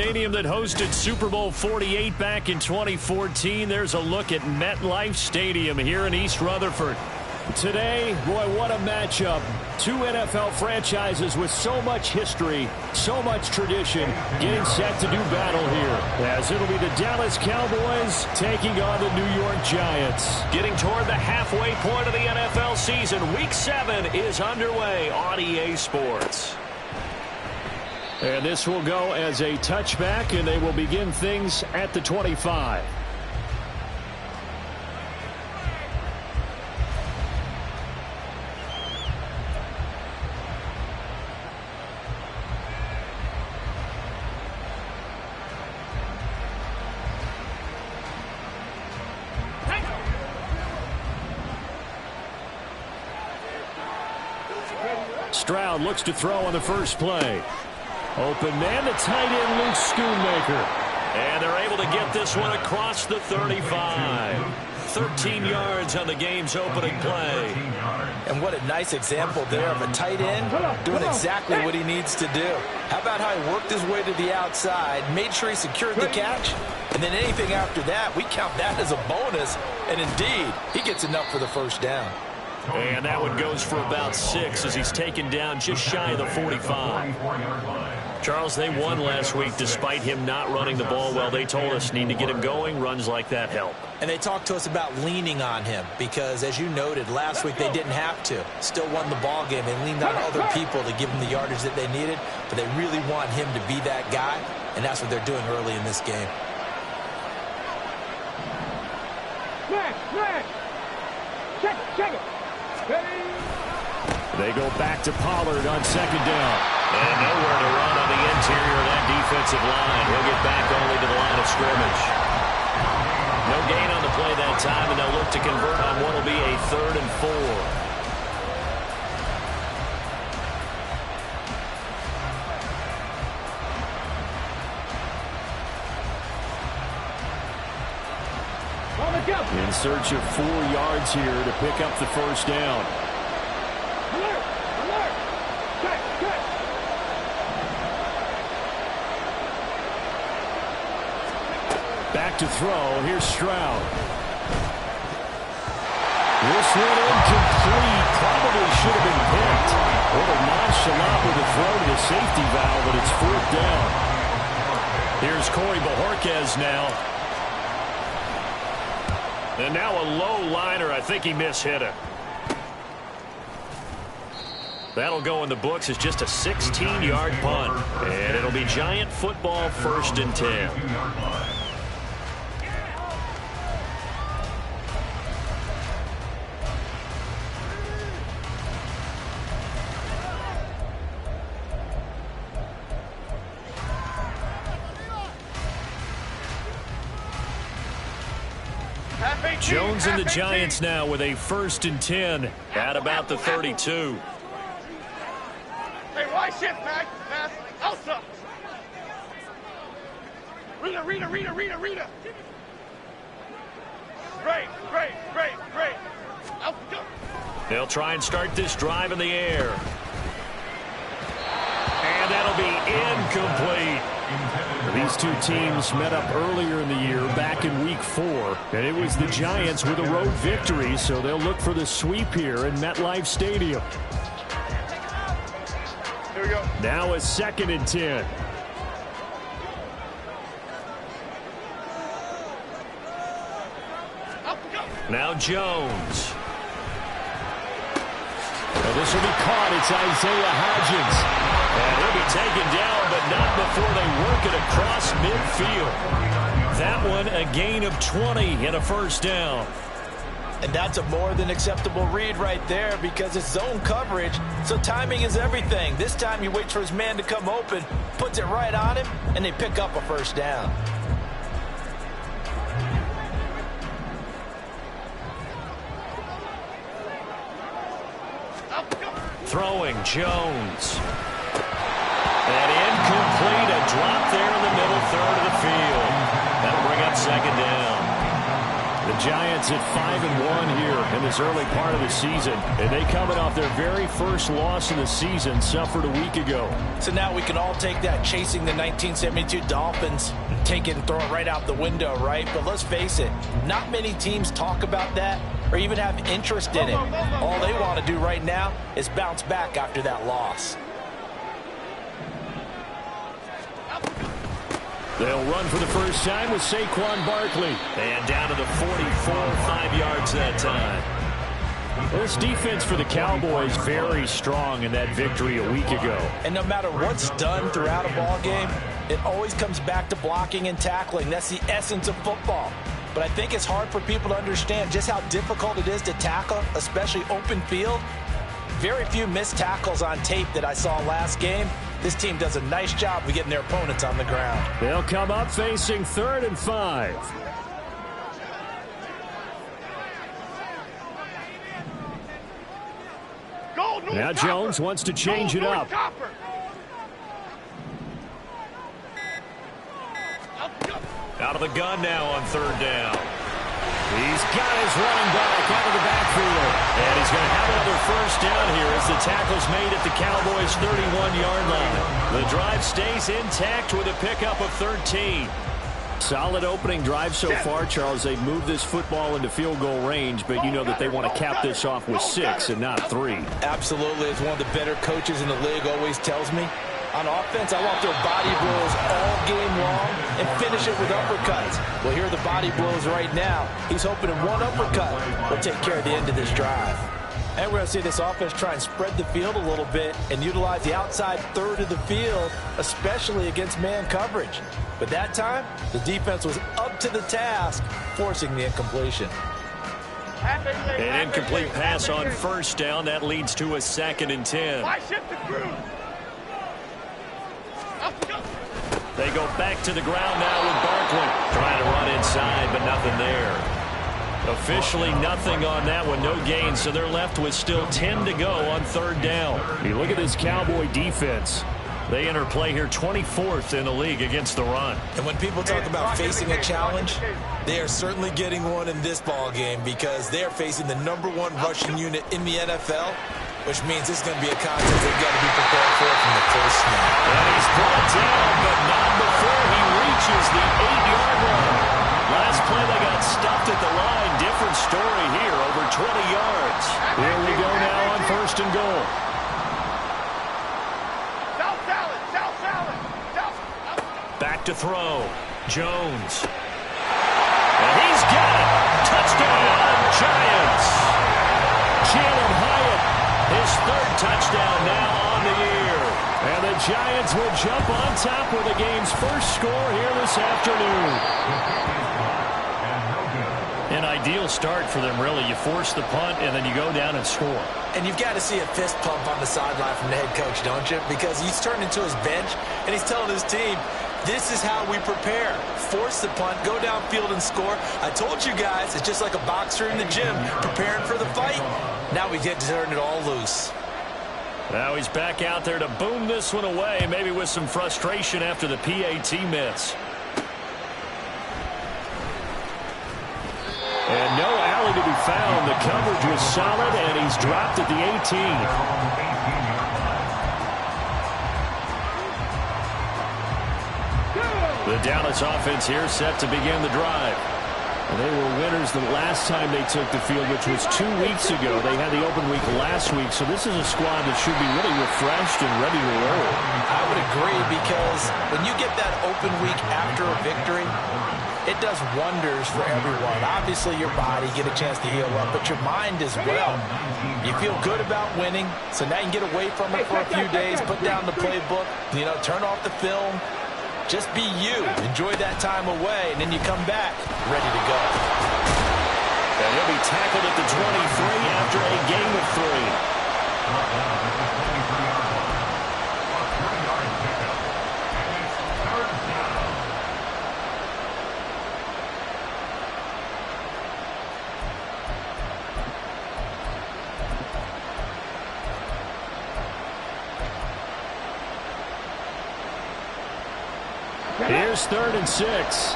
stadium that hosted Super Bowl 48 back in 2014. There's a look at MetLife Stadium here in East Rutherford. Today, boy, what a matchup. Two NFL franchises with so much history, so much tradition, getting set to do battle here. As it'll be the Dallas Cowboys taking on the New York Giants. Getting toward the halfway point of the NFL season, Week 7 is underway on EA Sports. And this will go as a touchback, and they will begin things at the 25. Stroud looks to throw on the first play. Open man, the tight end, Luke Schoonmaker. And they're able to get this one across the 35. 13 yards on the game's opening play. And what a nice example there of a tight end doing exactly what he needs to do. How about how he worked his way to the outside, made sure he secured the catch, and then anything after that, we count that as a bonus. And indeed, he gets enough for the first down. And that one goes for about 6 as he's taken down just shy of the 45. Charles, they won last week despite him not running the ball well. They told us need to get him going. Runs like that help. And they talked to us about leaning on him because, as you noted, last week they didn't have to. Still won the ball game. They leaned on other people to give them the yardage that they needed, but they really want him to be that guy, and that's what they're doing early in this game. Check it. They go back to Pollard on second down. And nowhere to run on the interior of that defensive line. He'll get back only to the line of scrimmage. No gain on the play that time, and they'll look to convert on what will be a 3rd and 4. In search of 4 yards here to pick up the first down. Alert! Good. Back to throw. Here's Stroud. This one incomplete. Probably should have been picked. A little nonchalant with the throw to the safety valve, but it's 4th down. Here's Corey Bojorquez now. And now a low liner. I think he mishit it. That'll go in the books as just a 16-yard punt. And it'll be Giant football, 1st and 10. Jones and the Giants now with a 1st and 10 at about the 32. Hey, why shift, Mac? Pass. Elsa. Rita. Great. Elsa, go. They'll try and start this drive in the air. And that'll be incomplete. These two teams met up earlier in the year, back in Week 4, and it was the Giants with a road victory, so they'll look for the sweep here in MetLife Stadium. Here we go. Now a 2nd and 10. Now Jones. Well, this will be caught. It's Isaiah Hodgins. And he'll be taken down, but not before they work it across midfield. That one a gain of 20 and a 1st down. And that's a more than acceptable read right there because it's zone coverage, so timing is everything. This time he waits for his man to come open, puts it right on him, and they pick up a 1st down. Throwing Jones. And incomplete, a drop there in the middle 3rd of the field. That'll bring up 2nd down. The Giants at 5-1 here in this early part of the season. And they coming off their very first loss of the season, suffered a week ago. So now we can all take that chasing the 1972 Dolphins, take it and throw it right out the window, right? But let's face it, not many teams talk about that or even have interest in it. All they want to do right now is bounce back after that loss. They'll run for the first time with Saquon Barkley. And down to the 44, 5 yards that time. This defense for the Cowboys very strong in that victory a week ago. And no matter what's done throughout a ball game, it always comes back to blocking and tackling. That's the essence of football. But I think it's hard for people to understand just how difficult it is to tackle, especially open field. Very few missed tackles on tape that I saw last game. This team does a nice job of getting their opponents on the ground. They'll come up facing 3rd and 5. Now Jones wants to change it up. Out of the gun now on 3rd down. He's got his running back out of the backfield. And he's going to have another first down here as the tackle's made at the Cowboys' 31-yard line. The drive stays intact with a pickup of 13. Solid opening drive so far, Charles. They've moved this football into field goal range, but you know that they want to cap this off with 6 and not 3. Absolutely. As one of the better coaches in the league always tells me, on offense, I want their body blows all game long and finish it with uppercuts. Well, here are the body blows right now. He's hoping in one uppercut will take care of the end of this drive. And we're going to see this offense try and spread the field a little bit and utilize the outside 3rd of the field, especially against man coverage. But that time, the defense was up to the task, forcing the incompletion. An incomplete pass on first down. That leads to a 2nd and 10. They go back to the ground now with Barkley. Trying to run inside, but nothing there. Officially nothing on that one. No gain, so they're left with still 10 to go on 3rd down. You look at this Cowboy defense. They enter play here 24th in the league against the run. And when people talk about facing a challenge, they are certainly getting one in this ball game because they are facing the #1 rushing unit in the NFL, which means it's going to be a contest they've got to be prepared for from the first snap. And he's brought down, but not before he reaches the 8-yard line. Last play they got stuffed at the line. Different story here, over 20 yards. Here we go now on 1st and goal. Back to throw. Jones. And he's got it. Touchdown, Giants. Jalen Hyatt, his 3rd touchdown now on the year. And the Giants will jump on top with the game's first score here this afternoon. An ideal start for them, really. You force the punt, and then you go down and score. And you've got to see a fist pump on the sideline from the head coach, don't you? Because he's turned into his bench, and he's telling his team, this is how we prepare. Force the punt, go downfield and score. I told you guys, it's just like a boxer in the gym preparing for the fight. Now we get to turn it all loose. Now he's back out there to boom this one away, maybe with some frustration after the PAT miss. And no alley to be found. The coverage was solid, and he's dropped at the 18. The Dallas offense here set to begin the drive. And they were winners the last time they took the field, which was 2 weeks ago. They had the open week last week, so this is a squad that should be really refreshed and ready to roll. I would agree, because when you get that open week after a victory, it does wonders for everyone. Obviously, your body, get a chance to heal up, but your mind as well. You feel good about winning, so now you can get away from it for a few days, put down the playbook, turn off the film. Just be you. Enjoy that time away, and then you come back ready to go. And he'll be tackled at the 23 after a gain of 3. Here's 3rd and 6.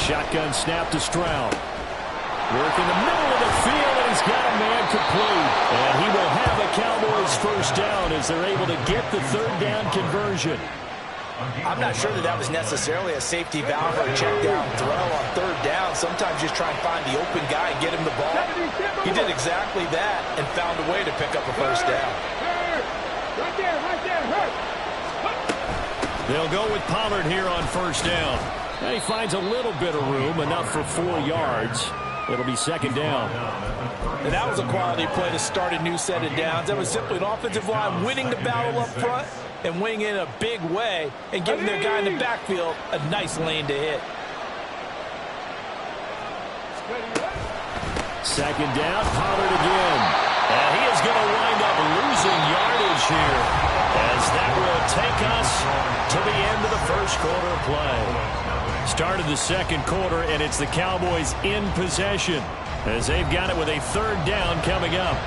Shotgun snap to Stroud. Work in the middle of the field, and he's got a man complete. And he will have a Cowboys first down as they're able to get the third down conversion. I'm not sure that was necessarily a safety valve or a check down throw on third down. Sometimes just try and find the open guy and get him the ball. He did exactly that and found a way to pick up a first down. Right there. They'll go with Pollard here on first down. And he finds a little bit of room, enough for 4 yards. It'll be second down. And that was a quality play to start a new set of downs. That was simply an offensive line winning the battle up front and winning in a big way and giving their guy in the backfield a nice lane to hit. Second down, Pollard again. And he is going to wind up losing yardage here, as that will take us to the end of the first quarter of play. Start of the second quarter, and it's the Cowboys in possession as they've got it with a third down coming up.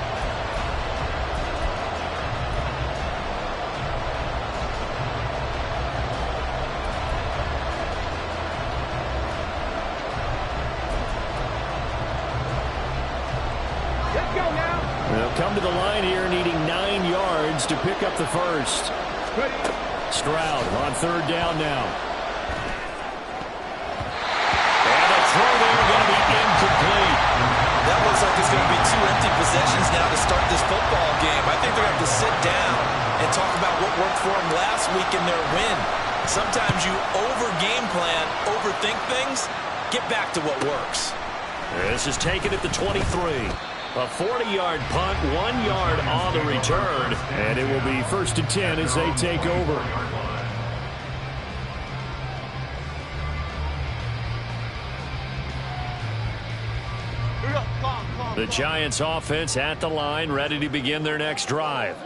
Let's go now. They'll come to the line here needing 9 yards to pick up the first. Stroud on third down now. Throw there going to be incomplete. That looks like it's going to be 2 empty possessions now to start this football game. I think they're going to have to sit down and talk about what worked for them last week in their win. Sometimes you over-game plan, overthink things, get back to what works. This is taken at the 23. A 40-yard punt, 1 yard on the return, and it will be 1st and 10 as they take over. The Giants offense at the line, ready to begin their next drive.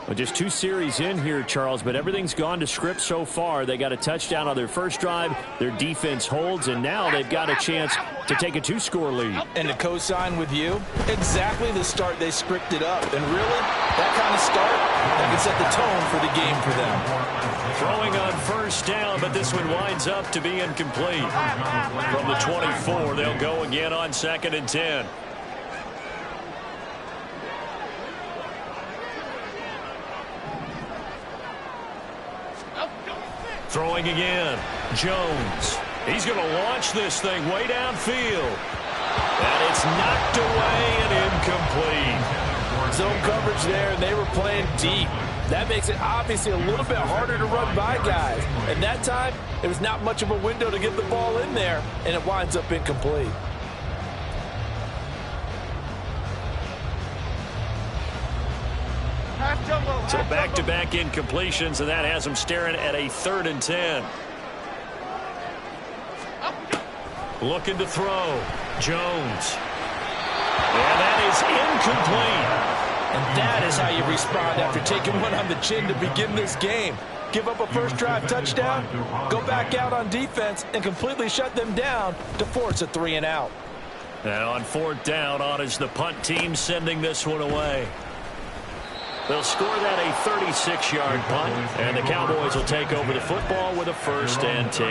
Well, just 2 series in here, Charles, but everything's gone to script so far. They got a touchdown on their first drive. Their defense holds, and now they've got a chance to take a 2-score lead. And to co-sign with you, exactly the start they scripted up. And really, that kind of start, that can set the tone for the game for them. Throwing on first down, but this one winds up to be incomplete. From the 24, they'll go again on 2nd and 10. Throwing again. Jones. He's going to launch this thing way downfield. And it's knocked away and incomplete. Zone coverage there, and they were playing deep. That makes it obviously a little bit harder to run by guys. And that time, there was not much of a window to get the ball in there, and it winds up incomplete. So back-to-back incompletions, and that has them staring at a 3rd and 10. Looking to throw. Jones. And that is incomplete. And that is how you respond after taking one on the chin to begin this game. Give up a first drive touchdown, go back out on defense, and completely shut them down to force a 3 and out. And on 4th down, on is the punt team sending this one away. They'll score that a 36-yard punt, and the Cowboys will take over the football with a 1st and 10.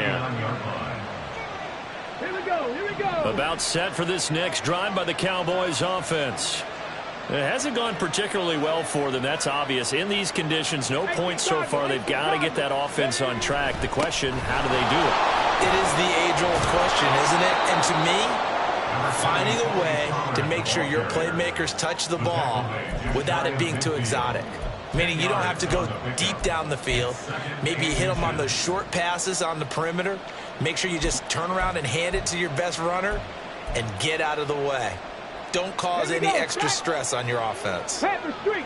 Here we go. About set for this next drive by the Cowboys offense. It hasn't gone particularly well for them, that's obvious. In these conditions, no points so far. They've got to get that offense on track. The question, how do they do it? It is the age-old question, isn't it? And to me, finding a way to make sure your playmakers touch the ball without it being too exotic. Meaning you don't have to go deep down the field. Maybe you hit them on those short passes on the perimeter. Make sure you just turn around and hand it to your best runner and get out of the way. Don't cause any extra stress on your offense.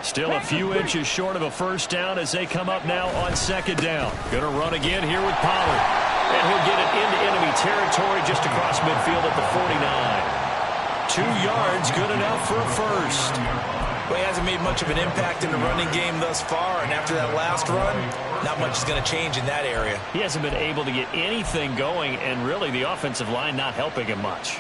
Still a few inches short of a first down as they come up now on 2nd down. Going to run again here with Pollard. And he'll get it into enemy territory just across midfield at the 49. 2 yards, good enough for a first. Well, he hasn't made much of an impact in the running game thus far, and after that last run, not much is going to change in that area. He hasn't been able to get anything going, and really the offensive line not helping him much.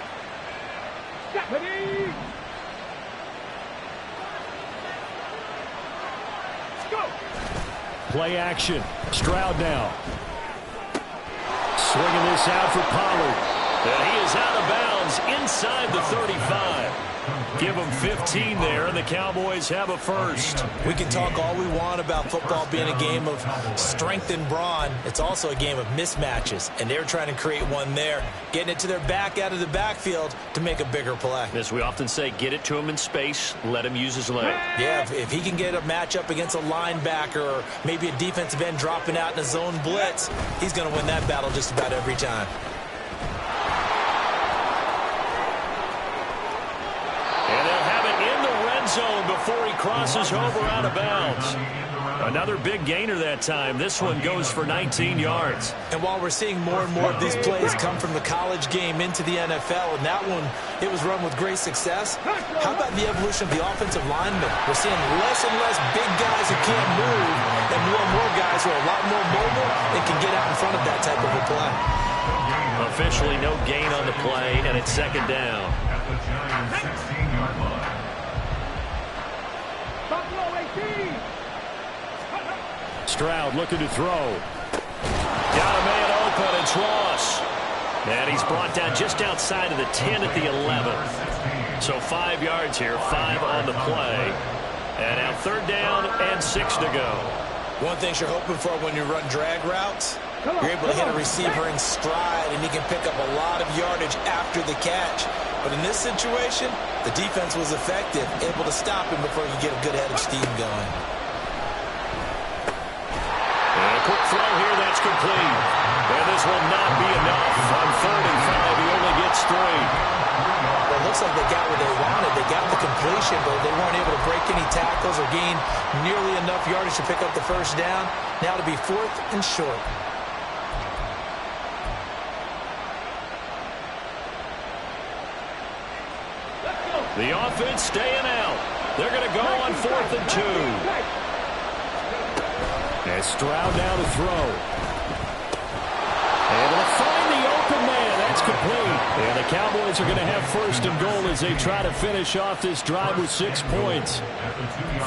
Play action. Stroud now. Swinging this out for Pollard. And he is out of bounds inside the 35. Give them 15 there, and the Cowboys have a first. We can talk all we want about football being a game of strength and brawn. It's also a game of mismatches, and they're trying to create one there, getting it to their back out of the backfield to make a bigger play. As we often say, get it to him in space, let him use his leg. Yeah, if he can get a matchup against a linebacker or maybe a defensive end dropping out in a zone blitz, he's going to win that battle just about every time. Zone before he crosses over out of bounds. Another big gainer that time. This one goes for 19 yards. And while we're seeing more and more of these plays come from the college game into the NFL, and that one, it was run with great success, how about the evolution of the offensive linemen? We're seeing less and less big guys who can't move and more and more guys who are a lot more mobile and can get out in front of that type of a play. Officially no gain on the play, and it's second down. Stroud looking to throw. Got a man open. It's Ross. And he's brought down just outside of the 10 at the 11. So 5 yards here, 5 on the play. And now third down and 6 to go. One thing you're hoping for when you run drag routes, you're able to hit a receiver in stride, and he can pick up a lot of yardage after the catch. But in this situation, the defense was effective, able to stop him before he could get a good head of steam going. And a quick throw here, that's complete. And this will not be enough. On 3rd and 5, he only gets 3. Well, it looks like they got what they wanted. They got the completion, but they weren't able to break any tackles or gain nearly enough yardage to pick up the first down. Now to be 4th and short. The offense staying out. They're going to go on 4th and 2. And Stroud now to throw. Able to find the open man. That's complete. And the Cowboys are going to have 1st and goal as they try to finish off this drive with 6 points.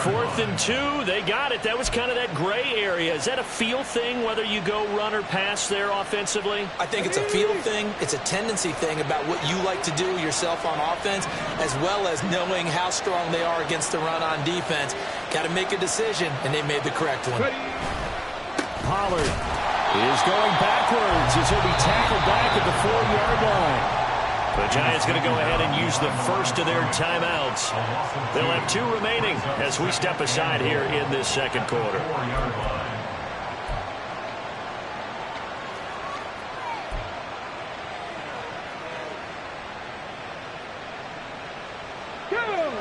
4th and 2. They got it. That was kind of that gray area. Is that a feel thing, whether you go run or pass there offensively? I think it's a feel thing. It's a tendency thing about what you like to do yourself on offense, as well as knowing how strong they are against the run on defense. Got to make a decision, and they made the correct one. Pollard is going backwards as he'll be tackled back at the 4-yard line. The Giants going to go ahead and use the first of their timeouts. They'll have 2 remaining as we step aside here in this second quarter.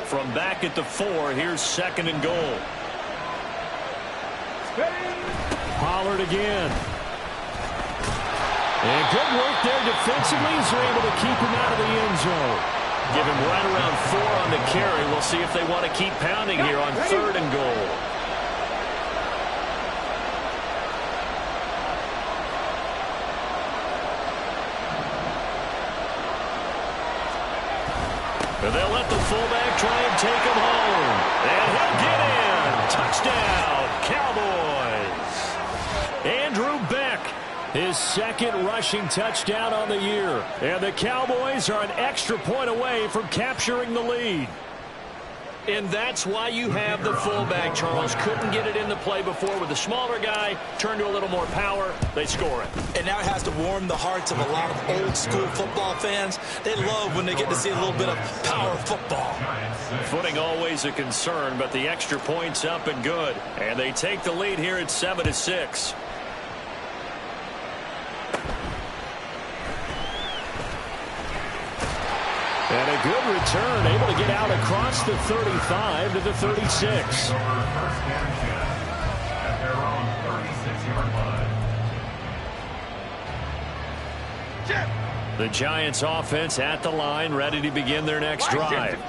From back at the 4, here's 2nd and goal. Pollard again. And good work there defensively as they're able to keep him out of the end zone. Give him right around 4 on the carry. We'll see if they want to keep pounding here on 3rd and goal. And they'll let the fullback try and take him home. And he'll get in. Touchdown, Cowboys. Andrew Beck, his 2nd rushing touchdown on the year. And the Cowboys are an extra point away from capturing the lead. And that's why you have the fullback, Charles. Couldn't get it into play before with the smaller guy. Turned to a little more power. They score it. And now it has to warm the hearts of a lot of old-school football fans. They love when they get to see a little bit of power football. Footing always a concern, but the extra point's up and good. And they take the lead here at 7-6. And a good return, able to get out across the 35 to the 36. The Giants offense at the line, ready to begin their next drive.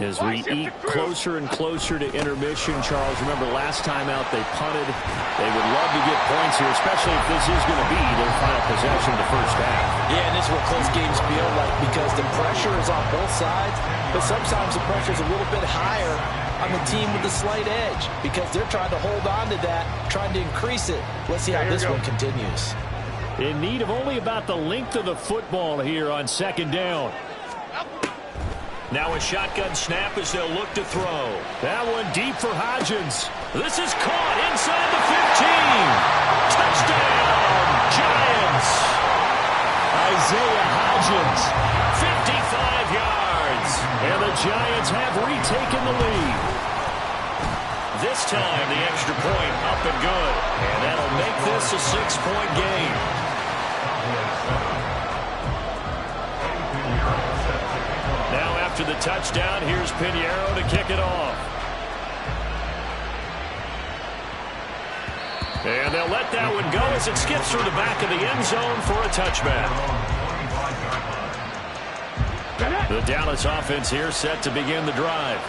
As we eat closer and closer to intermission, Charles, remember last time out they punted. They would love to get points here, especially if this is going to be their final possession of the first half. Yeah, and this is what close games feel like because the pressure is on both sides, but sometimes the pressure is a little bit higher on the team with the slight edge because they're trying to hold on to that, trying to increase it. Let's see how this one continues. in need of only about the length of the football here on second down. Now a shotgun snap as they'll look to throw. That one deep for Hodgins. This is caught inside the 15. Touchdown, Giants. Isaiah Hodgins, 55 yards. And the Giants have retaken the lead. This time the extra point up and good. And that'll make this a 6-point game. Now after the touchdown, here's Pinheiro to kick it off. And they'll let that one go as it skips through the back of the end zone for a touchback. The Dallas offense here set to begin the drive.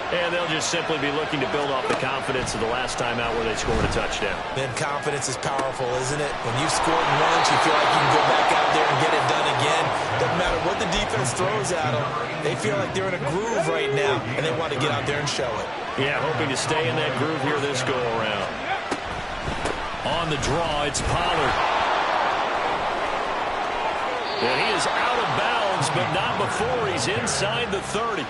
And they'll just simply be looking to build off the confidence of the last time out where they scored a touchdown. Then confidence is powerful, isn't it? When you've scored once, you feel like you can go back out there and get it done again. Doesn't matter what the defense throws at them. They feel like they're in a groove right now, and they want to get out there and show it. Yeah, hoping to stay in that groove here this go-around. On the draw, it's Pollard. And he is out of bounds, but not before he's inside the 30.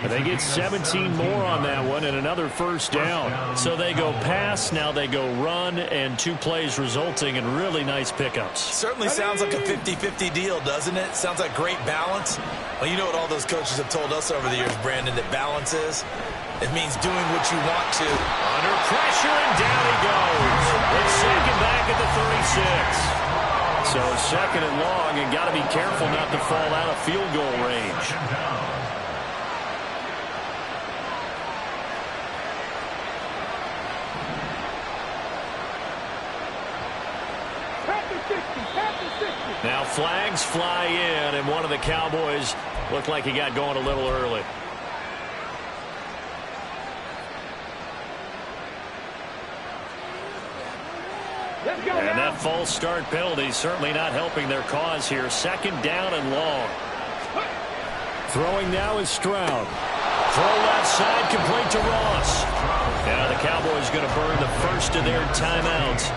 And they get 17 more on that one and another first down. So they go pass, now they go run, and 2 plays resulting in really nice pickups. Certainly sounds like a 50-50 deal, doesn't it? Sounds like great balance. Well, you know what all those coaches have told us over the years, Brandon, that balance is? It means doing what you want to. Under pressure, and down he goes. It's second back at the 36. So second and long, and got to be careful not to fall out of field goal range. Now flags fly in, and one of the Cowboys looked like he got going a little early. And that false start penalty certainly not helping their cause here. Second down and long. Throwing now is Stroud. Throw left side, complete to Ross. Now the Cowboys going to burn the first of their timeouts,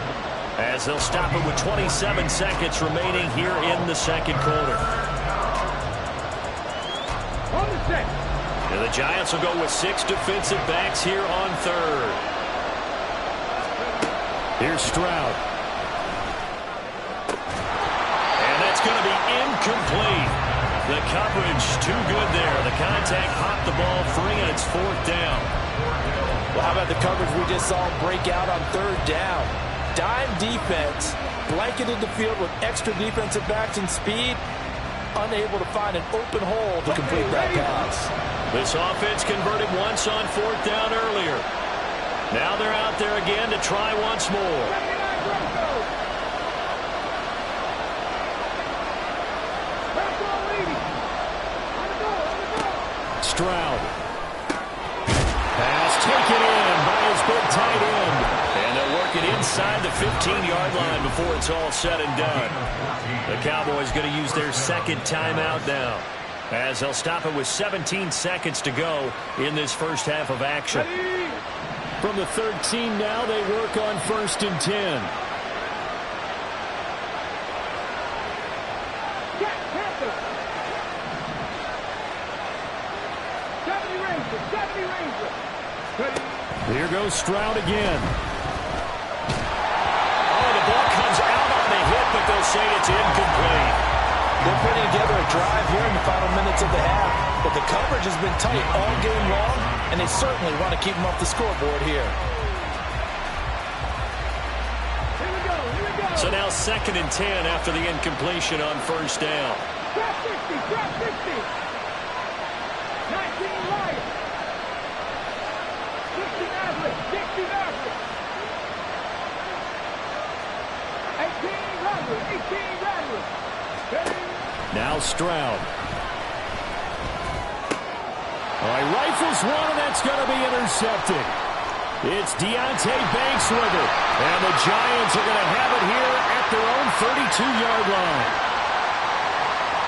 as they'll stop it with 27 seconds remaining here in the second quarter. And the Giants will go with 6 defensive backs here on third. Here's Stroud. And that's going to be incomplete. The coverage too good there. The contact popped the ball free, and it's fourth down. Well, how about the coverage we just saw break out on third down? Dime defense, blanketed the field with extra defensive backs and speed, unable to find an open hole to complete that pass. This offense converted once on fourth down earlier. Now they're out there again to try once more. Stroud. Pass taken in by his big tight end. And they'll work it inside the 15-yard line before it's all said and done. The Cowboys going to use their second timeout now, as they'll stop it with 17 seconds to go in this first half of action. From the 13 now, they work on first and 10. Here goes Stroud again. Oh, the ball comes out on the hit, but they'll say it's incomplete. They're putting together a drive here in the final minutes of the half, but the coverage has been tight all game long, and they certainly want to keep them off the scoreboard here. Here we go. So now second and 10 after the incompletion on first down. Drop 60, drop 60. 19 Lions. 60 Mavericks, 60 Mavericks. 18 Mavericks, 18 Mavericks. Now Stroud. All right, rifles one, and that's going to be intercepted. It's Deonte Banks with it. And the Giants are going to have it here at their own 32-yard line.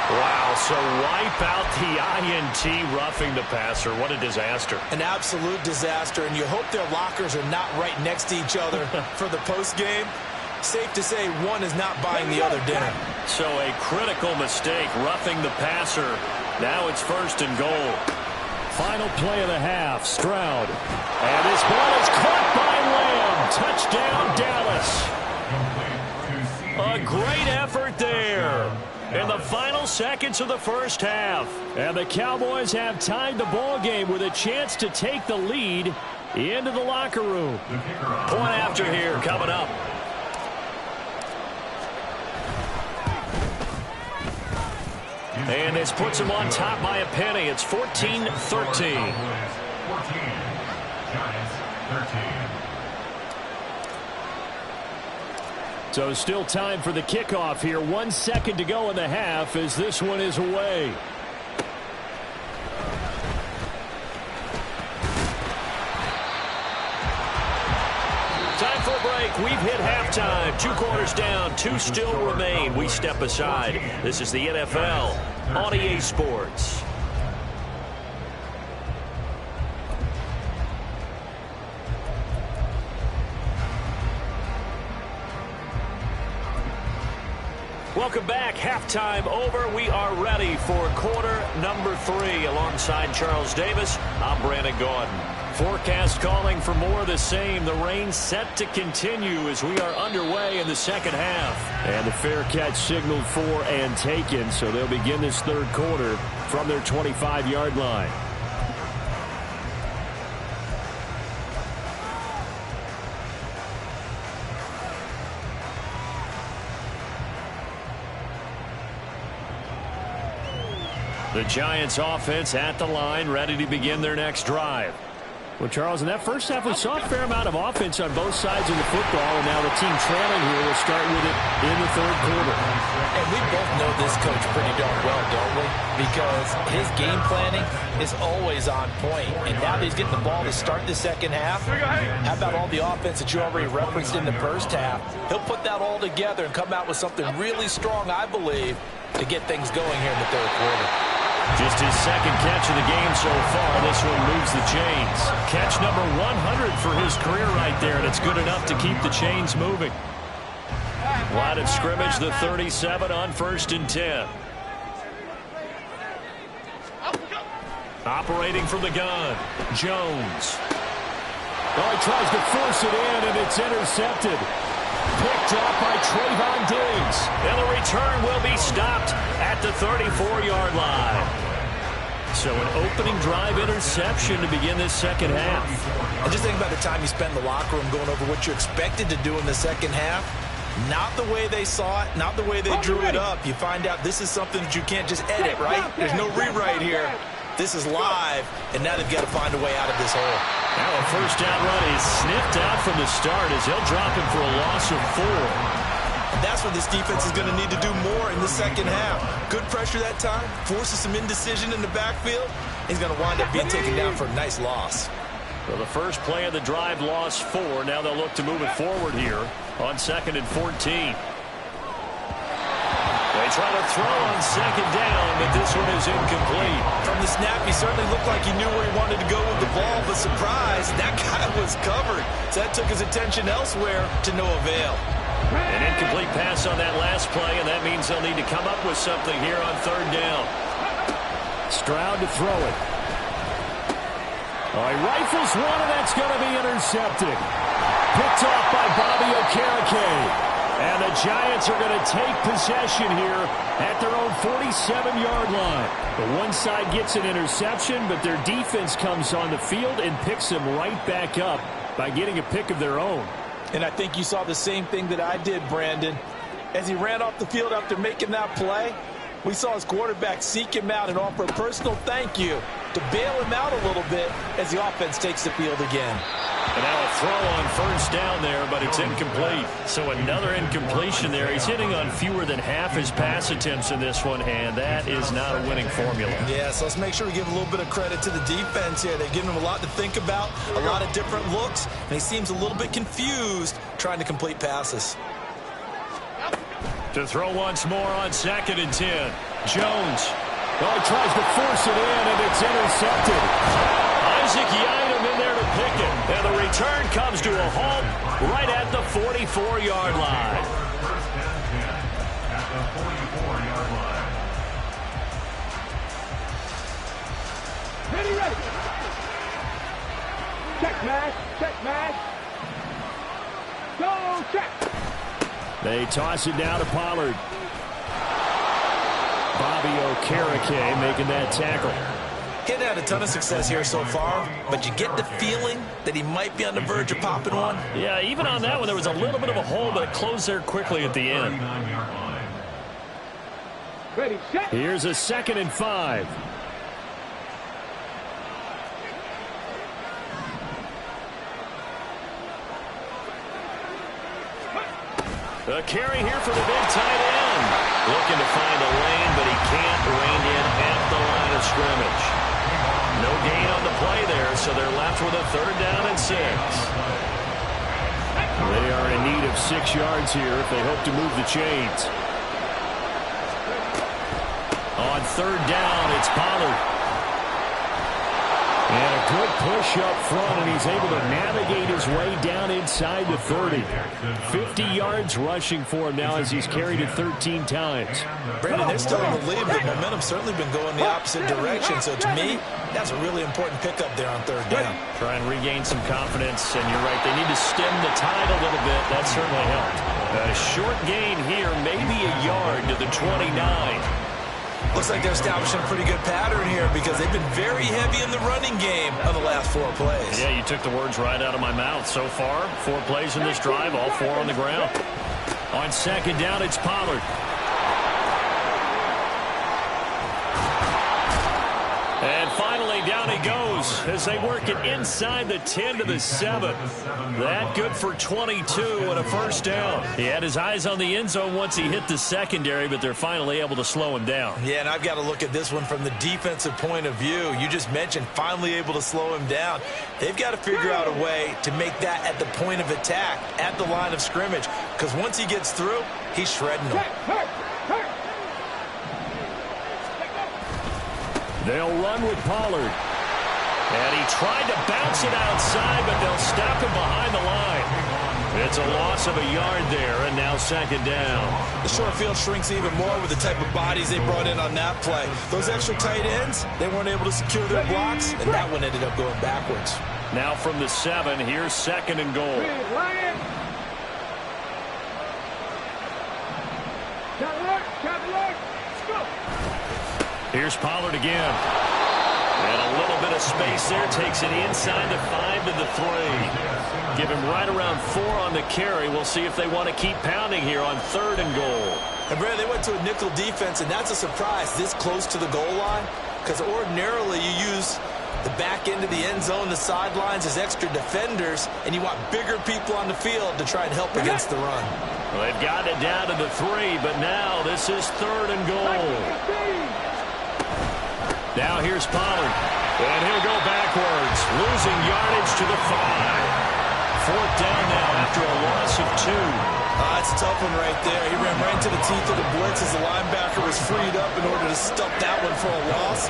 Wow, so wipe out the INT, roughing the passer. What a disaster. An absolute disaster, and you hope their lockers are not right next to each other for the postgame. Safe to say one is not buying the other dinner. So a critical mistake, roughing the passer. Now it's 1st and goal. Final play of the half, Stroud. And this ball is caught by Lamb. Touchdown, Dallas. A great effort there in the final seconds of the first half. And the Cowboys have tied the ball game with a chance to take the lead into the locker room. Point after here coming up. And this puts him on top by a penny. It's 14-13. 14. Giants 13. So still time for the kickoff here. 1 second to go in the half as this one is away. Time for a break. We've hit halftime. 2 quarters down. 2 still remain. We step aside. This is the NFL on EA Sports. Welcome back. Halftime over. We are ready for quarter number 3. Alongside Charles Davis, I'm Brandon Gaudin. Forecast calling for more of the same. The rain set to continue as we are underway in the second half. And the fair catch signaled for and taken, so they'll begin this third quarter from their 25-yard line. The Giants offense at the line, ready to begin their next drive. Well, Charles, in that first half, we saw a fair amount of offense on both sides of the football, and now the team trailing here will start with it in the third quarter. And we both know this coach pretty darn well, don't we? Because his game planning is always on point. And now that he's getting the ball to start the second half, how about all the offense that you already referenced in the first half? He'll put that all together and come out with something really strong, I believe, to get things going here in the third quarter. Just his second catch of the game so far. This one moves the chains. Catch number 100 for his career right there, and it's good enough to keep the chains moving. Line of scrimmage, the 37 on 1st and 10. Operating from the gun, Jones. Oh, he tries to force it in, and it's intercepted. Picked up by Trayvon Diggs. And the return will be stopped at the 34-yard line. So an opening drive interception to begin this second half. And just think about the time you spend in the locker room going over what you're expected to do in the second half. Not the way they saw it, not the way they drew it up. You find out this is something that you can't just edit, right? There's no rewrite here. This is live, and now they've got to find a way out of this hole. Now a first down run is sniffed out from the start as he'll drop him for a loss of 4. And that's what this defense is going to need to do more in the second half. Good pressure that time, forces some indecision in the backfield. He's going to wind up being taken down for a nice loss. So the first play of the drive lost 4. Now they'll look to move it forward here on 2nd and 14. They try to throw on 2nd down, but this one is incomplete. From the snap, he certainly looked like he knew where he wanted to go with the ball, but surprise, that guy was covered. So that took his attention elsewhere to no avail. An incomplete pass on that last play, and that means they'll need to come up with something here on 3rd down. Stroud to throw it. Oh, he rifles one, and that's going to be intercepted. Picked off by Bobby Okereke. And the Giants are going to take possession here at their own 47-yard line. The one side gets an interception, but their defense comes on the field and picks them right back up by getting a pick of their own. And I think you saw the same thing that I did, Brandon. As he ran off the field after making that play, we saw his quarterback seek him out and offer a personal thank you to bail him out a little bit as the offense takes the field again. And now a throw on 1st down there, but it's incomplete. So another incompletion there. He's hitting on fewer than half his pass attempts in this one, and that is not a winning formula. Yeah, so let's make sure we give a little bit of credit to the defense here. They've given him a lot to think about, a lot of different looks, and he seems a little bit confused trying to complete passes. To throw once more on 2nd and 10. Jones. Oh, he tries to force it in, and it's intercepted. Isaac Yiadom in there to pick it. And the return comes to a halt right at the 44-yard line. Ready. Check match. Go check. They toss it down to Pollard. Bobby Okereke making that tackle. He hadn't had a ton of success here so far, but you get the feeling that he might be on the verge of popping one. Yeah, even on that one, there was a little bit of a hole, but it closed there quickly at the end. Ready, set. Here's a 2nd and 5. A carry here for the big tight end. Looking to find a lane, but he can't rein in at the line of scrimmage. No gain on the play there, so they're left with a 3rd down and 6. They are in need of 6 yards here if they hope to move the chains. On 3rd down, it's Pollard. And a good push up front, and he's able to navigate his way down inside the 30. 50 yards rushing for him now as he's carried it 13 times. Brandon, they're still in the lead, but momentum's certainly been going the opposite direction. So to me, that's a really important pickup there on 3rd down. Try and regain some confidence, and you're right, they need to stem the tide a little bit. That certainly helped. A short gain here, maybe a yard to the 29. Looks like they're establishing a pretty good pattern here because they've been very heavy in the running game on the last 4 plays. Yeah, you took the words right out of my mouth. So far, 4 plays in this drive, all 4 on the ground. On 2nd down, it's Pollard. And finally, down he goes as they work it inside the 10 to the 7. That good for 22 and a 1st down. He had his eyes on the end zone once he hit the secondary, but they're finally able to slow him down. Yeah, and I've got to look at this one from the defensive point of view. You just mentioned finally able to slow him down. They've got to figure out a way to make that at the point of attack, at the line of scrimmage, because once he gets through, he's shredding them. They'll run with Pollard. And he tried to bounce it outside, but they'll stop him behind the line. It's a loss of a yard there, and now 2nd down. The short field shrinks even more with the type of bodies they brought in on that play. Those extra tight ends, they weren't able to secure their blocks, and that one ended up going backwards. Now from the 7, here's 2nd and goal. Here's Pollard again. And a little bit of space there. Takes it inside the 5 to the 3. Give him right around 4 on the carry. We'll see if they want to keep pounding here on 3rd and goal. And, Brad, they went to a nickel defense, and that's a surprise this close to the goal line because ordinarily you use the back end of the end zone, the sidelines as extra defenders, and you want bigger people on the field to try and help against the run. Well, they've got it down to the 3, but now this is 3rd and goal. Now here's Pollard, and he'll go backwards, losing yardage to the 5. 4th down now after a loss of 2. It's a tough one right there. He ran right into the teeth of the blitz as the linebacker was freed up in order to stuff that one for a loss.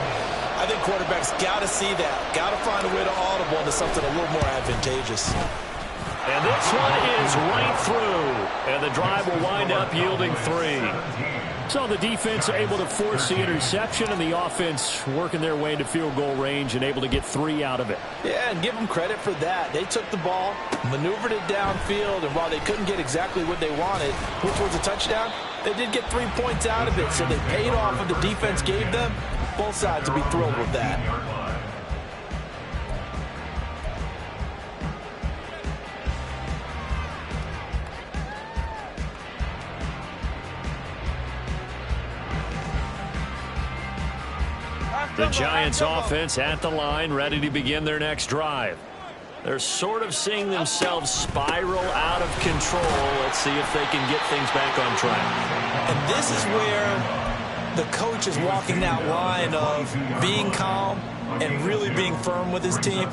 I think quarterbacks got to see that, got to find a way to audible into something a little more advantageous. And this one is right through, and the drive will wind up yielding 3. So the defense able to force the interception, and the offense working their way into field goal range and able to get 3 out of it. Yeah, and give them credit for that. They took the ball, maneuvered it downfield, and while they couldn't get exactly what they wanted, which was a touchdown, they did get 3 points out of it, so they paid off what the defense gave them. Both sides will be thrilled with that. The Giants offense at the line, ready to begin their next drive. They're sort of seeing themselves spiral out of control. Let's see if they can get things back on track. And this is where the coach is walking that line of being calm and really being firm with his team.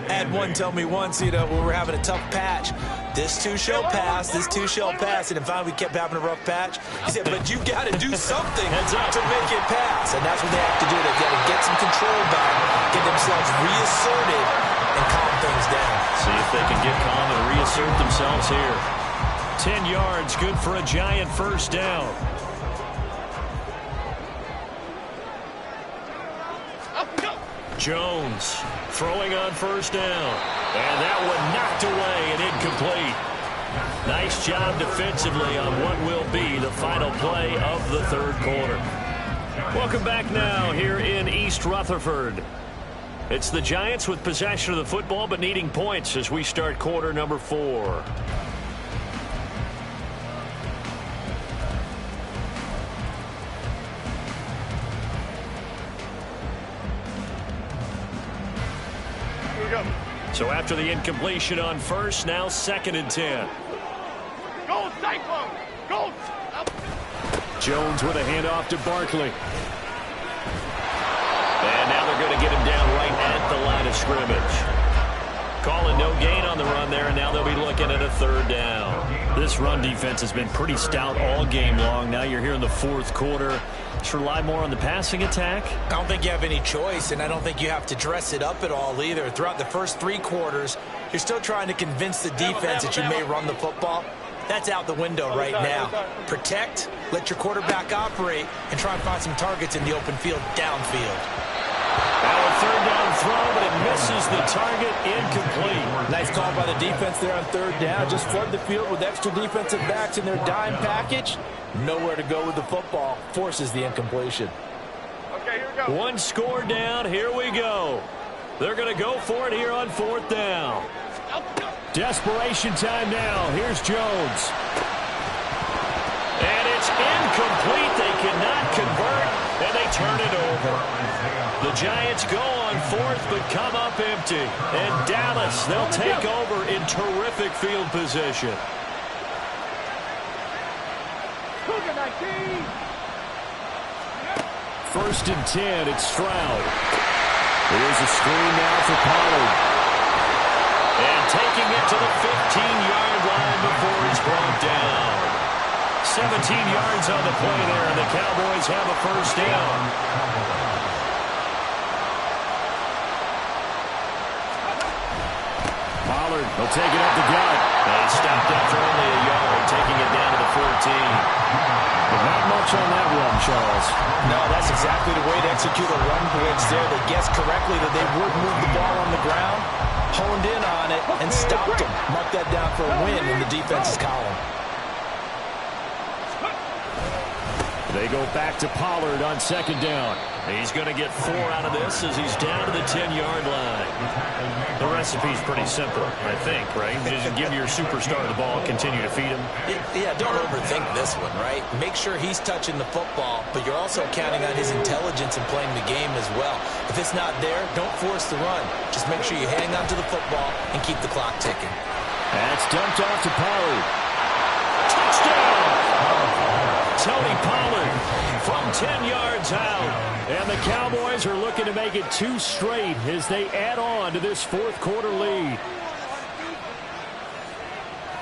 I had one tell me once, when we were having a tough patch, this too shall pass, this too shall pass. And if finally we kept having a rough patch, he said, but you got to do something to make it pass. And that's what they have to do. They've got to get some control back, get themselves reasserted, and calm things down. See if they can get calm and reassert themselves here. 10 yards, good for a Giant first down. Jones throwing on first down. And that one knocked away and incomplete. Nice job defensively on what will be the final play of the third quarter. Welcome back now here in East Rutherford. It's the Giants with possession of the football but needing points as we start quarter number 4. Here we go. So after the incompletion on first, now 2nd and 10. Go Cyclone! Go! Jones with a handoff to Barkley. And now they're going to get him down right at the line of scrimmage. Calling no gain on the run there, and now they'll be looking at a 3rd down. This run defense has been pretty stout all game long. Now you're here in the 4th quarter. Just rely more on the passing attack? I don't think you have any choice, and I don't think you have to dress it up at all either. Throughout the first 3 quarters, you're still trying to convince the defense that you may run the football. That's out the window right now. Protect, let your quarterback operate, and try and find some targets in the open field downfield. Now a 3rd down throw, but it misses the target, incomplete. Nice call by the defense there on 3rd down. Just flood the field with extra defensive backs in their dime package. Nowhere to go with the football. Forces the incompletion. Okay, here we go. 1 score down. Here we go. They're going to go for it here on 4th down. Desperation time now. Here's Jones. And it's incomplete. They cannot convert, and they turn it over. The Giants go on 4th, but come up empty. And Dallas, they'll take over in terrific field position. Cougar 19. 1st and 10, it's Stroud. Here's a screen now for Pollard. And taking it to the 15-yard line before he's brought down. 17 yards on the play there, and the Cowboys have a 1st down. Pollard will take it up the gut. They stopped after only a yard, taking it down to the 14. But not much on that run, Charles. No, that's exactly the way to execute a run blitz there. They guessed correctly that they would move the ball on the ground, honed in on it, and stopped them. Mark that down for a win in the defense's column. They go back to Pollard on 2nd down. He's going to get 4 out of this as he's down to the 10-yard line. The recipe's pretty simple, I think, right? Just give your superstar the ball, continue to feed him. Yeah, don't overthink this one, right? Make sure he's touching the football, but you're also counting on his intelligence in playing the game as well. If it's not there, don't force the run. Just make sure you hang on to the football and keep the clock ticking. That's dumped off to Pollard. Touchdown! Tony Pollard from 10 yards out. And the Cowboys are looking to make it 2 straight as they add on to this 4th quarter lead.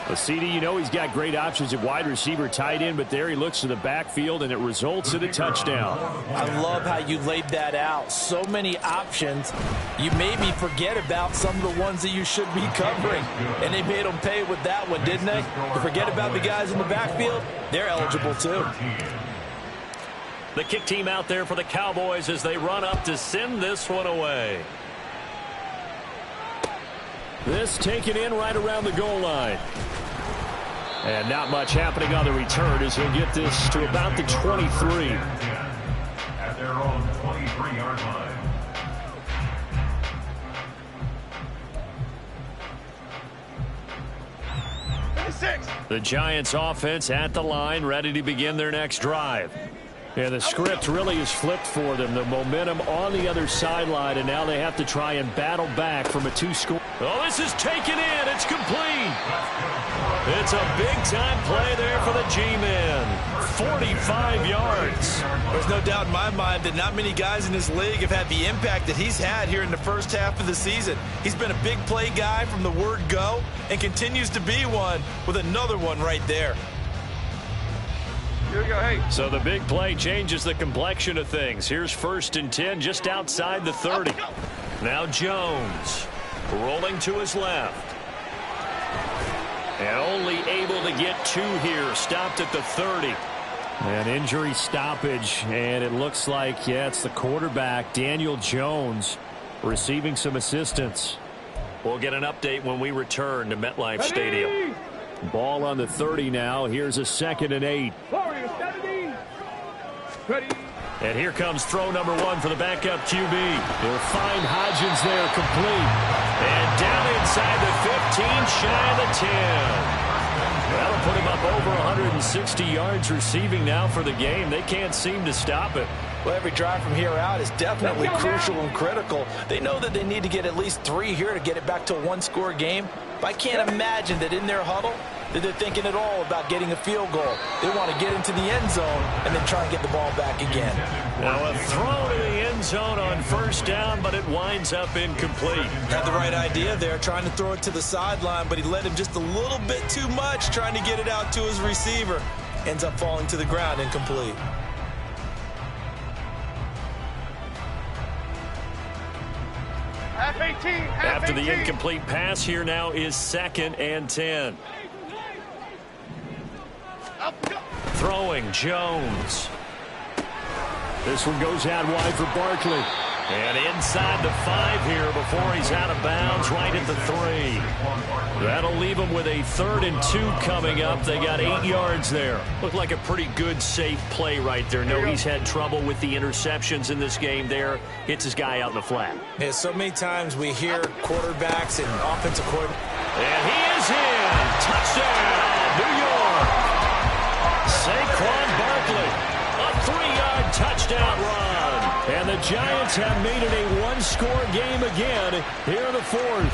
Well, CD, you know he's got great options at wide receiver, tight end, but there he looks to the backfield, and it results in a touchdown. I love how you laid that out. So many options. You made me forget about some of the ones that you should be covering. And they made them pay with that one, didn't they? To forget about the guys in the backfield, they're eligible too. The kick team out there for the Cowboys as they run up to send this one away. This taken in right around the goal line. And not much happening on the return as he'll get this to about the 23. At their own 23-yard line. The Giants offense at the line, ready to begin their next drive. And the script really is flipped for them. The momentum on the other sideline, and now they have to try and battle back from a 2-score. Oh, this is taken in. It's complete. It's a big-time play there for the G-Men. 45 yards. There's no doubt in my mind that not many guys in this league have had the impact that he's had here in the first half of the season. He's been a big play guy from the word go and continues to be one with another one right there. Here we go, hey. So the big play changes the complexion of things. Here's 1st and 10 just outside the 30. Now Jones rolling to his left. And only able to get 2 here. Stopped at the 30. An injury stoppage, and it looks like, yeah, it's the quarterback, Daniel Jones, receiving some assistance. We'll get an update when we return to MetLife Stadium. Ball on the 30 now. Here's a 2nd and 8. And here comes throw number 1 for the backup QB. They'll find Hodgins there, complete. And down inside the 15, shy of the 10. That'll put him up over 160 yards receiving now for the game. They can't seem to stop it. Well, every drive from here out is definitely crucial and critical. They know that they need to get at least 3 here to get it back to a 1-score game. But I can't imagine that in their huddle that they're thinking at all about getting a field goal. They want to get into the end zone and then try and get the ball back again. Now a throw to the end zone on 1st down, but it winds up incomplete. Had the right idea there, trying to throw it to the sideline, but he led him just a little bit too much trying to get it out to his receiver. Ends up falling to the ground, incomplete. Half 18, half After 18. the incomplete pass, here now is 2nd and 10. Throwing Jones. This one goes out wide for Barkley. And inside the 5 here before he's out of bounds, right at the 3. That'll leave him with a 3rd and 2 coming up. They got 8 yards there. Looked like a pretty good, safe play right there. No, he's had trouble with the interceptions in this game there. Hits his guy out in the flat. Yeah, so many times we hear quarterbacks and offensive coordinators. And he is in. Touchdown, New York. Saquon Barkley, a 3-yard touchdown run. And the Giants have made it a 1-score game again here in the 4th.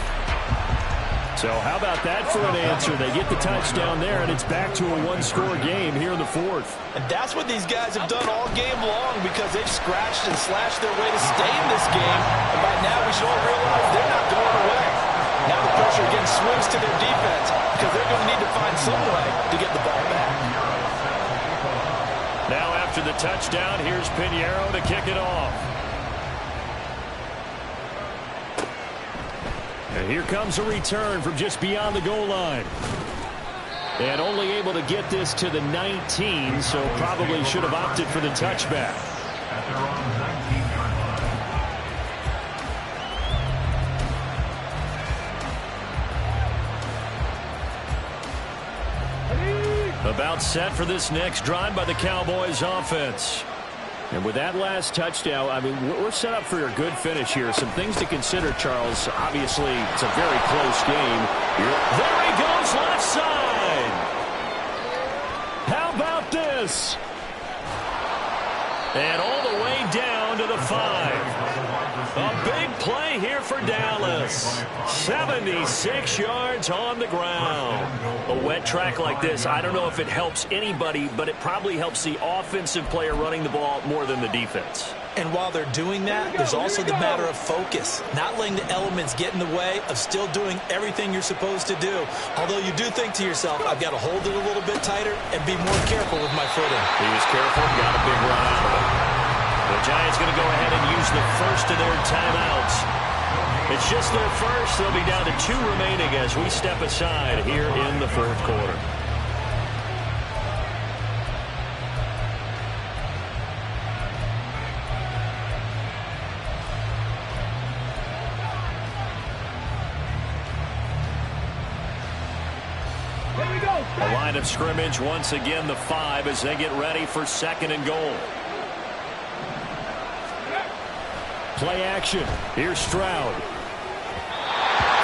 So how about that for an answer? They get the touchdown there, and it's back to a 1-score game here in the 4th. And that's what these guys have done all game long because they've scratched and slashed their way to stay in this game. And by now we should all realize they're not going away. Now the pressure again swings to their defense because they're going to need to find some way to get the ball back. Now after the touchdown, here's Pinheiro to kick it off. And here comes a return from just beyond the goal line. And only able to get this to the 19, so probably should have opted for the touchback. At their own 19-yard line. About set for this next drive by the Cowboys offense. And with that last touchdown, I mean, we're set up for a good finish here. Some things to consider, Charles. Obviously, it's a very close game. There he goes, left side. How about this? And all the way down to the 5. A big play here for Dallas. 76 yards on the ground. A wet track like this, I don't know if it helps anybody, but it probably helps the offensive player running the ball more than the defense. And while they're doing that, there's also the matter of focus. Not letting the elements get in the way of still doing everything you're supposed to do. Although you do think to yourself, I've got to hold it a little bit tighter and be more careful with my footing. He was careful, got a big run out of it. The Giants going to go ahead and use the first of their timeouts. It's just their first. They'll be down to 2 remaining as we step aside here in the 4th quarter. A line of scrimmage once again, the 5 as they get ready for 2nd and goal. Play action. Here's Stroud.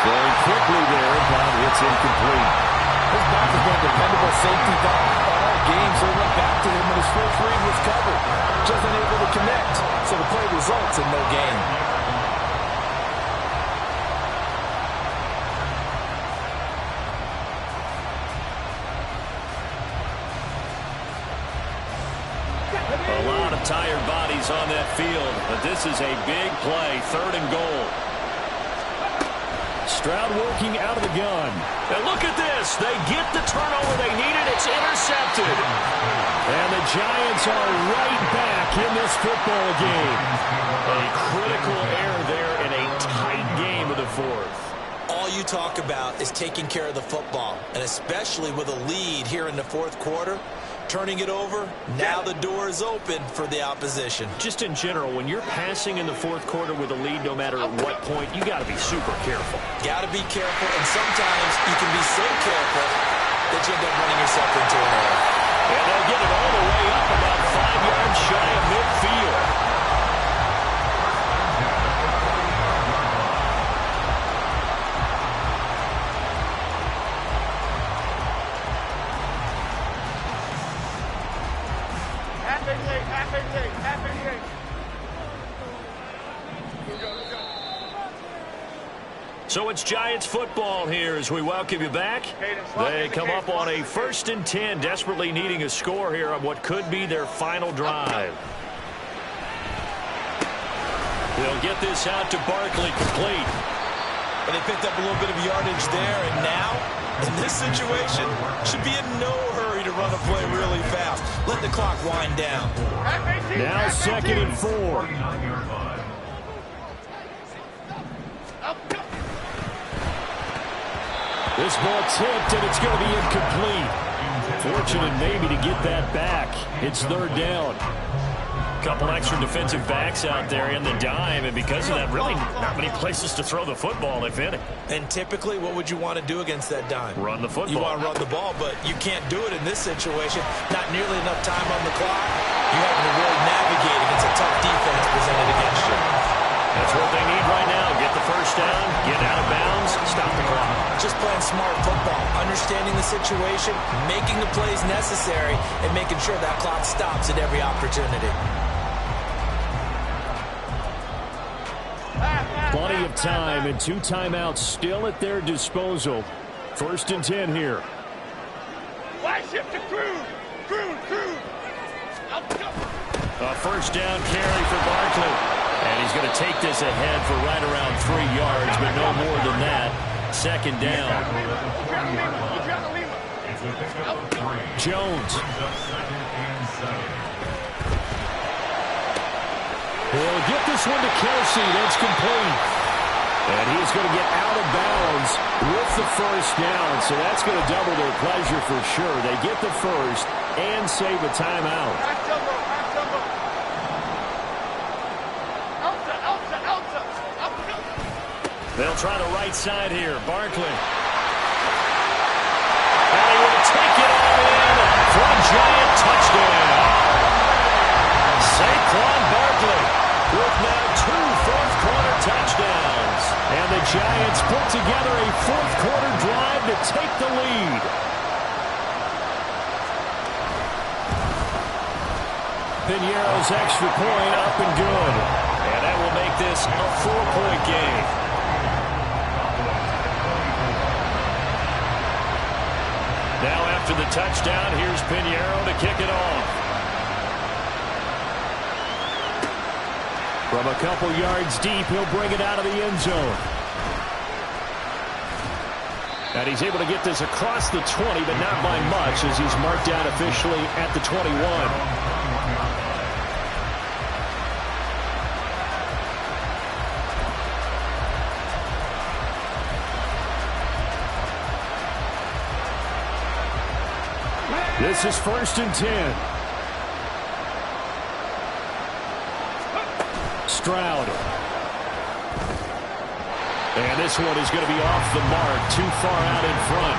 Going quickly there, but it's incomplete. His back has been a dependable safety valve all game, so he went back to him when his first read was covered. Just unable to connect, so the play results in no gain. A lot of tired bodies on that field, but this is a big play, 3rd and goal. Stroud working out of the gun. And look at this. They get the turnover they needed. It's intercepted. And the Giants are right back in this football game. A critical error there in a tight game of the 4th. All you talk about is taking care of the football, and especially with a lead here in the fourth quarter. Turning it over, now the door is open for the opposition. Just in general, when you're passing in the fourth quarter with a lead, no matter at what point, you got to be super careful. Got to be careful, and sometimes you can be so careful that you end up running yourself into an error. And they'll get it all the way up about 5 yards shy of midfield. So it's Giants football here as we welcome you back. They come up on a 1st and 10, desperately needing a score here on what could be their final drive. They'll get this out to Barkley, complete. And they picked up a little bit of yardage there, and now, in this situation, should be in no hurry to run a play really fast. Let the clock wind down. Now 2nd and 4. 49-yard line. This ball tipped, and it's going to be incomplete. Fortunate maybe to get that back. It's 3rd down. Couple extra defensive backs out there in the dime, and because of that, really not many places to throw the football, if any. And typically, what would you want to do against that dime? Run the football. You want to run the ball, but you can't do it in this situation. Not nearly enough time on the clock. You having to really navigate against a tough defense presented against you. That's what they need right now. Get the first down, get out of bounds, stop the clock. Just playing smart football, understanding the situation, making the plays necessary, and making sure that clock stops at every opportunity. Plenty of time and 2 timeouts still at their disposal. 1st and 10 here. Wide shift to Cruz. Cruz. A 1st down carry for Barkley. And he's going to take this ahead for right around 3 yards, but no more than that. 2nd down. Jones. He'll get this one to Kelsey. That's complete. And he's going to get out of bounds with the 1st down. So that's going to double their pleasure for sure. They get the 1st and save a timeout. They'll try the right side here. Barkley. And he will take it all in for a Giant touchdown. Saquon Barkley with now 2 fourth-quarter touchdowns. And the Giants put together a fourth-quarter drive to take the lead. Piñeiro's extra point up and good. And that will make this a 4-point game. Now after the touchdown, here's Piñeiro to kick it off. From a couple yards deep, he'll bring it out of the end zone. And he's able to get this across the 20, but not by much, as he's marked down officially at the 21. This is 1st and 10. Stroud. And this one is going to be off the mark, too far out in front.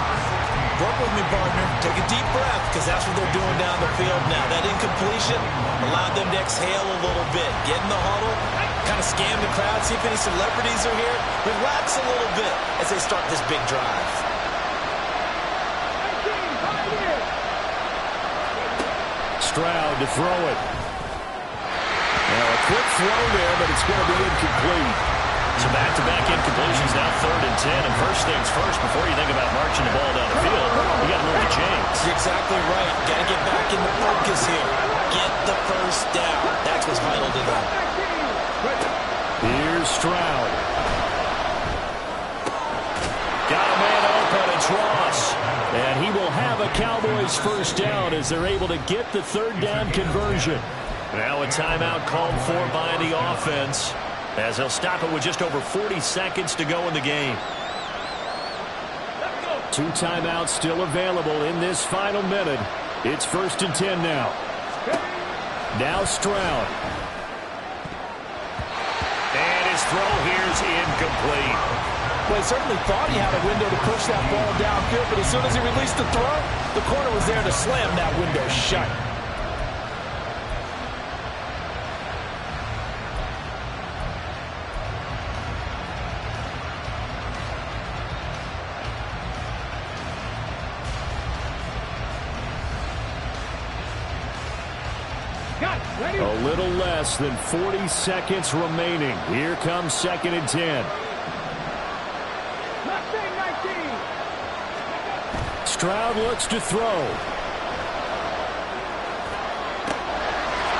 Work with me, partner. Take a deep breath, because that's what they're doing down the field now. That incompletion allowed them to exhale a little bit. Get in the huddle, kind of scan the crowd, see if any celebrities are here. Relax a little bit as they start this big drive. Stroud to throw it. Now a quick throw there, but it's going to be incomplete. So back-to-back incompletions, now 3rd and 10. And first things first, before you think about marching the ball down the field, you got to move the chains. You're exactly right. Got to get back in the focus here. Get the first down. That's what's vital to them. Here's Stroud. Got a man open. It's Ross. And he will have a Cowboys 1st down as they're able to get the 3rd down conversion. Now a timeout called for by the offense, as they'll stop it with just over 40 seconds to go in the game. 2 timeouts still available in this final minute. It's 1st and 10 now. Now Stroud. And his throw here is incomplete. Well, he certainly thought he had a window to push that ball downfield, but as soon as he released the throw, the corner was there to slam that window shut. A little less than 40 seconds remaining. Here comes 2nd and 10. Stroud looks to throw.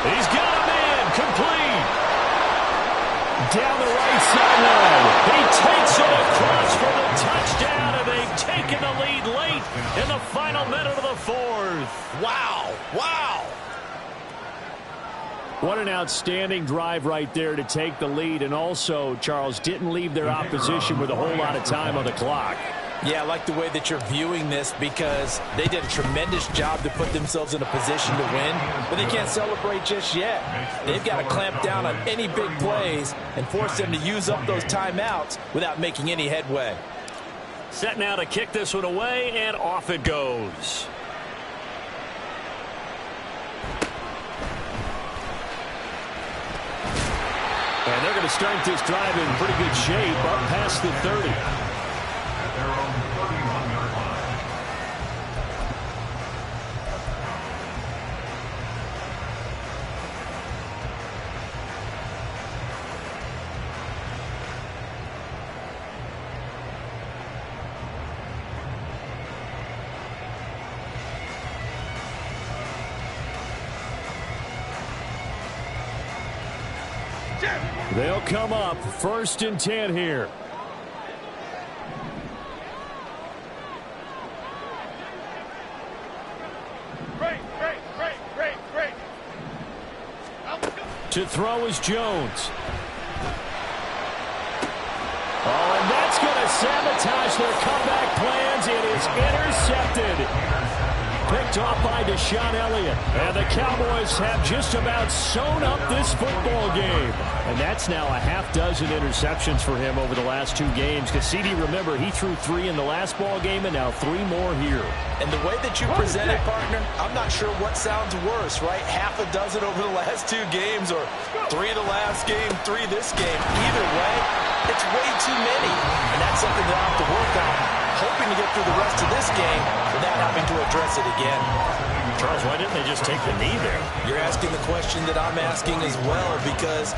He's got a man complete. Down the right sideline. He takes it across for the touchdown, and they've taken the lead late in the final minute of the 4th. Wow. Wow. What an outstanding drive right there to take the lead, and also, Charles, didn't leave their opposition with a whole lot of time on the clock. Yeah, I like the way that you're viewing this because they did a tremendous job to put themselves in a position to win, but they can't celebrate just yet. They've got to clamp down on any big plays and force them to use up those timeouts without making any headway. Set now to kick this one away, and off it goes. And they're going to start this drive in pretty good shape up past the 30. At their own 31-yard line. They'll come up 1st and 10 here. Break. To throw is Jones. Oh, and that's going to sabotage their comeback plans. It is intercepted. Picked off by Deshaun Elliott. And the Cowboys have just about sewn up this football game. And that's now a half dozen interceptions for him over the last 2 games. Because CD, remember, he threw 3 in the last ball game and now 3 more here. And the way that you present it, partner, I'm not sure what sounds worse, right? Half a dozen over the last 2 games or 3 the last game, 3 this game. Either way, it's way too many. And that's something that I have to work on, hoping to get through the rest of this game without having to address it again. Charles, why didn't they just take the knee there? You're asking the question that I'm asking as well, because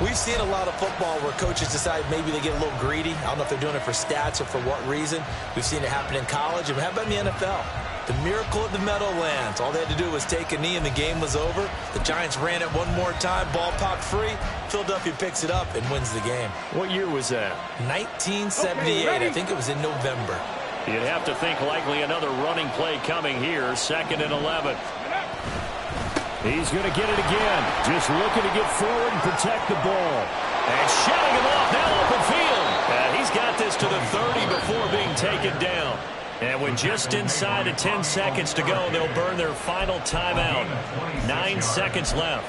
we've seen a lot of football where coaches decide maybe they get a little greedy. I don't know if they're doing it for stats or for what reason. We've seen it happen in college. And how about in the NFL? The miracle of the Meadowlands. All they had to do was take a knee and the game was over. The Giants ran it one more time. Ball popped free. Philadelphia picks it up and wins the game. What year was that? 1978. I think it was in November. You'd have to think likely another running play coming here. 2nd and 11. He's going to get it again. Just looking to get forward and protect the ball. And shutting him off now open field. He's got this to the 30 before being taken down. And with just inside of 10 seconds to go, they'll burn their final timeout. 9 seconds left.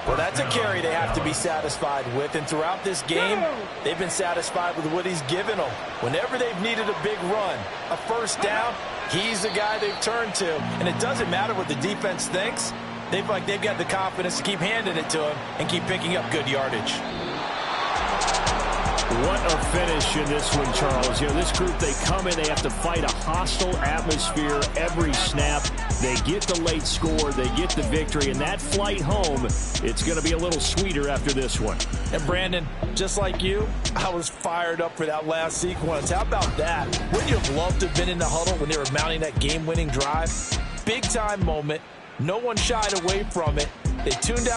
Well, that's a carry they have to be satisfied with. And throughout this game, they've been satisfied with what he's given them. Whenever they've needed a big run, a first down, he's the guy they've turned to. And it doesn't matter what the defense thinks. They've got the confidence to keep handing it to him and keep picking up good yardage. What a finish in this one, Charles. You know, this group, they come in, they have to fight a hostile atmosphere every snap. They get the late score, they get the victory, and that flight home, it's going to be a little sweeter after this one. And Brandon, just like you, I was fired up for that last sequence. How about that? Wouldn't you have loved to have been in the huddle when they were mounting that game-winning drive? Big-time moment. No one shied away from it. They tuned out.